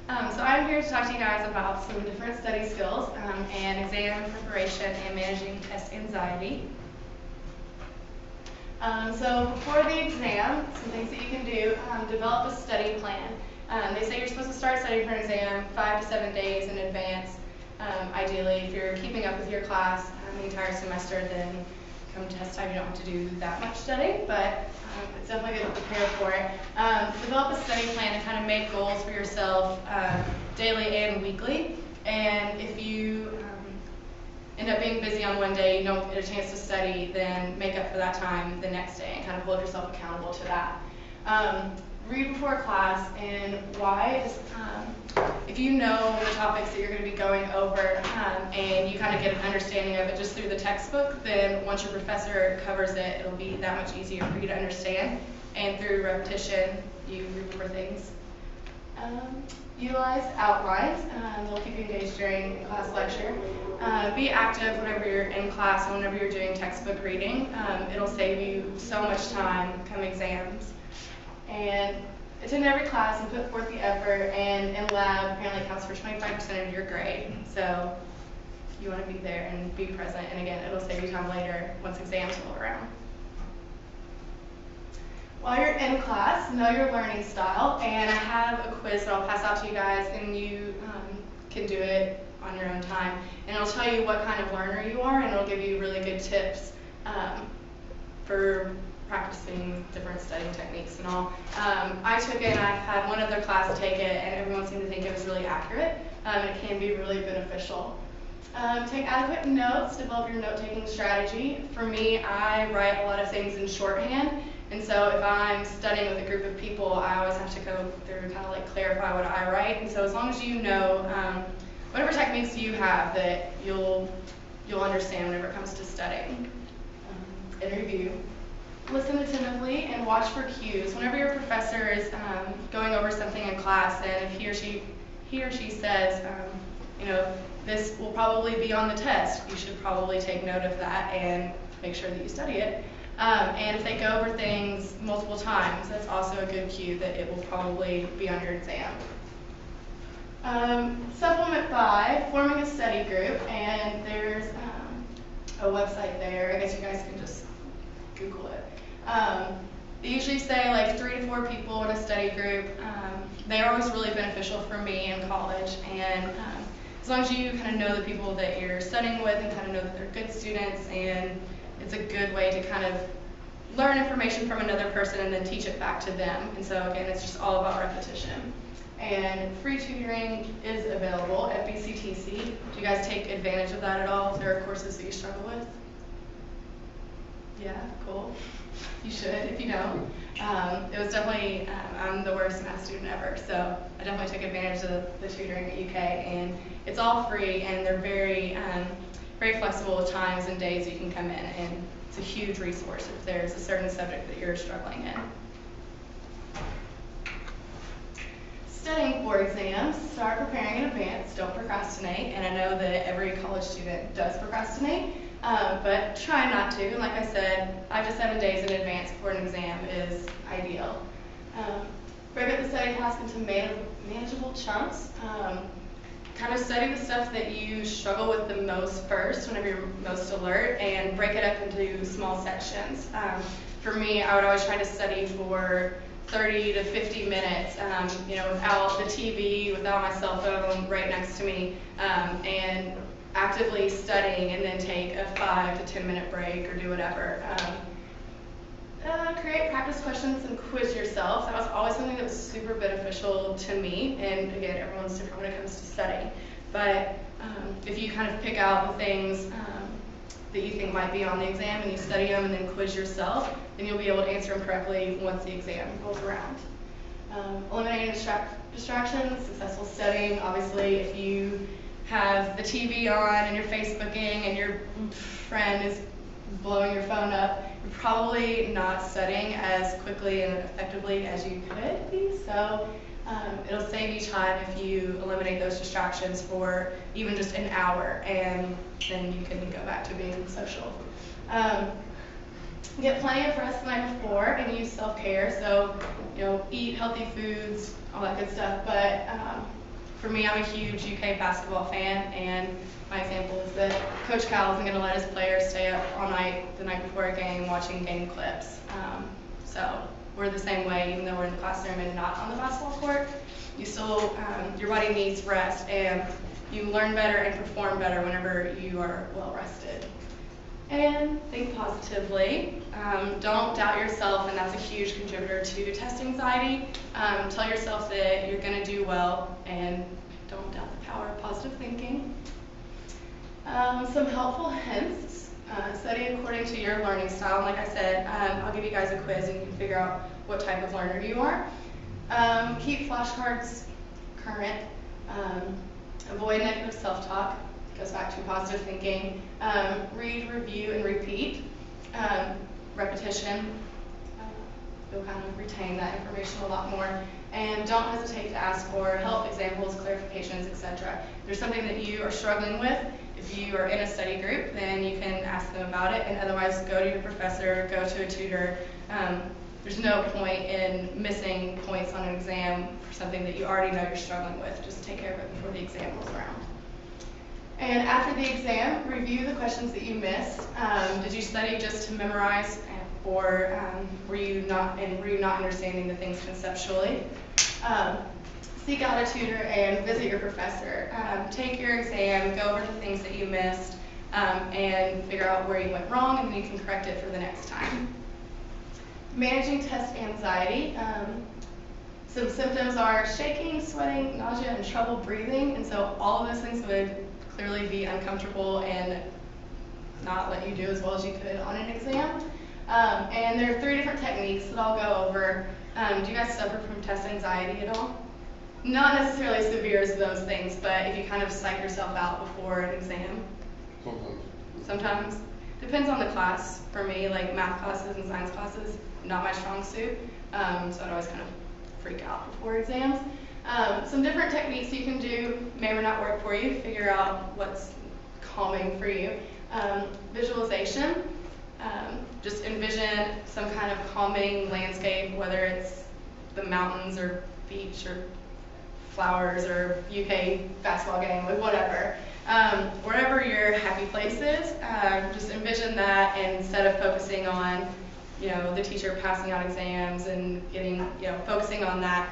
So I'm here to talk to you guys about some different study skills and exam preparation and managing test anxiety. So before the exam, some things that you can do, develop a study plan. They say you're supposed to start studying for an exam 5 to 7 days in advance. Ideally, if you're keeping up with your class the entire semester, then come test time you don't have to do that much studying, but it's definitely good to prepare for it. Develop a study plan and kind of make goals for yourself daily and weekly. And if you end up being busy on one day, you don't get a chance to study, then make up for that time the next day and kind of hold yourself accountable to that. Read before class, and why is if you know the topics that you're going to be going over and you kind of get an understanding of it just through the textbook, then once your professor covers it, it'll be that much easier for you to understand. And through repetition, you remember things. Utilize outlines. They'll keep you engaged during a class lecture. Be active whenever you're in class and whenever you're doing textbook reading. It'll save you so much time come exams. And attend every class and put forth the effort, and in lab apparently counts for 25% of your grade. So you want to be there and be present, and again, it'll save you time later once exams roll around. While you're in class, know your learning style, and I have a quiz that I'll pass out to you guys, and you can do it on your own time. And it'll tell you what kind of learner you are, and it'll give you really good tips for practicing different studying techniques and all. I took it, and I've had one other class take it, and everyone seemed to think it was really accurate, and it can be really beneficial. Take adequate notes, develop your note-taking strategy. For me, I write a lot of things in shorthand, and so if I'm studying with a group of people, I always have to go through and kind of like clarify what I write. And so as long as you know whatever techniques you have that you'll understand whenever it comes to studying. And review. Listen attentively and watch for cues. Whenever your professor is going over something in class, and if he or she says, this will probably be on the test, you should probably take note of that and make sure that you study it. And if they go over things multiple times, that's also a good cue that it will probably be on your exam. Supplement by forming a study group, and there's a website there. I guess you guys can just Google it. They usually say like 3 to 4 people in a study group. They are always really beneficial for me in college, and as long as you kind of know the people that you're studying with and kind of know that they're good students, and it's a good way to kind of learn information from another person and then teach it back to them. And so again, it's just all about repetition. And free tutoring is available at BCTC. Do you guys take advantage of that at all? If there are courses that you struggle with? Yeah, cool. You should if you don't. It was definitely, I'm the worst math student ever, so I definitely took advantage of the tutoring at UK, and it's all free, and they're very flexible with times and days you can come in, and it's a huge resource if there's a certain subject that you're struggling in. Studying for exams, start preparing in advance, don't procrastinate, and I know that every college student does procrastinate, but try not to. And like I said, 5 to 7 days in advance before an exam is ideal. Break up the study task into manageable chunks. Kind of study the stuff that you struggle with the most first, whenever you're most alert, and break it up into small sections. For me, I would always try to study for 30 to 50 minutes, without the TV, without my cell phone right next to me, and actively studying, and then take a 5 to 10 minute break or do whatever. Create practice questions and quiz yourself. That was always something that was super beneficial to me, and again, everyone's different when it comes to studying. But if you kind of pick out the things that you think might be on the exam and you study them and then quiz yourself, then you'll be able to answer them correctly once the exam rolls around. Eliminating distractions, successful studying. Obviously, if you have the TV on and you're Facebooking and your friend is blowing your phone up, you're probably not studying as quickly and effectively as you could be. So it'll save you time if you eliminate those distractions for even just an hour, and then you can go back to being social. Get plenty of rest the night before and use self-care. So, eat healthy foods, all that good stuff. But for me, I'm a huge UK basketball fan, and my example is that Coach Cal isn't going to let his players stay up all night the night before a game watching game clips. So we're the same way, even though we're in the classroom and not on the basketball court. You still, your body needs rest, and you learn better and perform better whenever you are well rested. And think positively. Don't doubt yourself, and that's a huge contributor to test anxiety. Tell yourself that you're going to do well, and don't doubt the power of positive thinking. Some helpful hints. Study according to your learning style. And like I said, I'll give you guys a quiz and you can figure out what type of learner you are. Keep flashcards current. Avoid negative self-talk. Goes back to positive thinking. Read, review, and repeat. Repetition. You'll kind of retain that information a lot more. And don't hesitate to ask for help, examples, clarifications, etc. If there's something that you are struggling with, if you are in a study group, then you can ask them about it, and otherwise go to your professor, go to a tutor. There's no point in missing points on an exam for something that you already know you're struggling with. Just take care of it before the exam rolls around. And after the exam, review the questions that you missed. Did you study just to memorize, or were you not understanding the things conceptually? Seek out a tutor and visit your professor. Take your exam, go over the things that you missed, and figure out where you went wrong, and then you can correct it for the next time. Managing test anxiety. Some symptoms are shaking, sweating, nausea, and trouble breathing, and so all of those things would clearly be uncomfortable and not let you do as well as you could on an exam. And there are 3 different techniques that I'll go over. Do you guys suffer from test anxiety at all? Not necessarily as severe as those things, but if you kind of psych yourself out before an exam. Sometimes. Depends on the class. For me, like math classes and science classes, not my strong suit, so I'd always kind of freak out before exams. Some different techniques you can do may or may not work for you. Figure out what's calming for you. Visualization. Just envision some kind of calming landscape, whether it's the mountains or beach or flowers or UK basketball game, like whatever. Wherever your happy place is, just envision that, and instead of focusing on, the teacher passing out exams and focusing on that,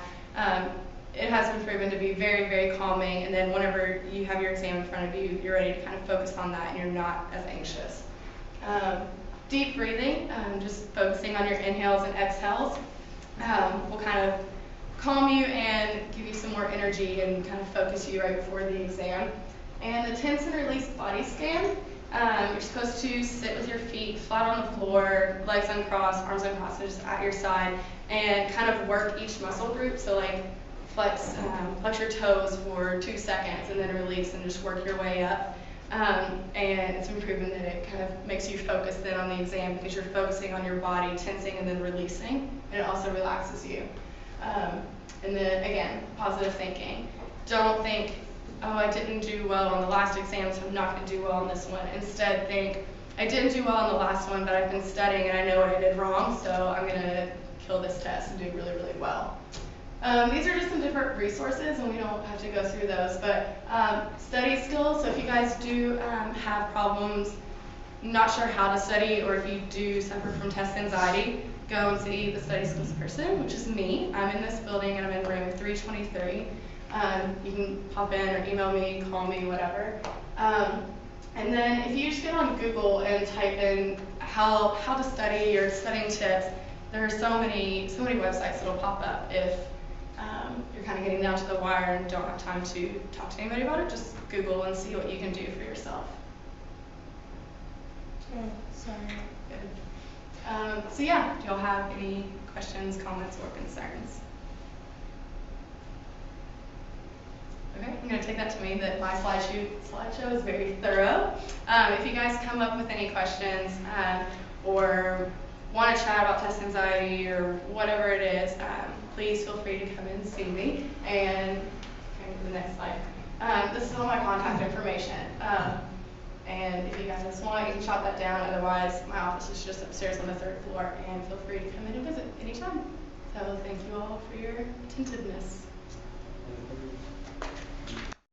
it has been proven to be very, very calming, and then whenever you have your exam in front of you, you're ready to kind of focus on that and you're not as anxious. Deep breathing, just focusing on your inhales and exhales, will kind of calm you and give you some more energy and kind of focus you right before the exam. And the tense and release body scan, you're supposed to sit with your feet flat on the floor, legs uncrossed, arms uncrossed, just at your side, and kind of work each muscle group. So like flex your toes for 2 seconds and then release and just work your way up. And it's been proven that it kind of makes you focus then on the exam because you're focusing on your body, tensing and then releasing, and it also relaxes you. And then again, positive thinking. Don't think, oh, I didn't do well on the last exam, so I'm not going to do well on this one. Instead, think, I didn't do well on the last one, but I've been studying and I know what I did wrong, so I'm going to kill this test and do really, really well. These are just some different resources, and we don't have to go through those, but study skills. So if you guys do have problems, not sure how to study, or if you do suffer from test anxiety, go and see the study skills person, which is me. I'm in this building and I'm in room 323. You can pop in or email me, call me, whatever. And then if you just get on Google and type in how to study or studying tips, there are so many websites that'll pop up. If you're kind of getting down to the wire and don't have time to talk to anybody about it, just Google and see what you can do for yourself. Oh, sorry. Good. So yeah, do y'all have any questions, comments, or concerns? Okay, I'm going to take that to mean that my slideshow is very thorough. If you guys come up with any questions or want to chat about test anxiety or whatever it is, please feel free to come and see me. And the next slide. This is all my contact information. And if you guys want, you can jot that down. Otherwise, my office is just upstairs on the 3rd floor, and feel free to come in and visit anytime. So thank you all for your attentiveness.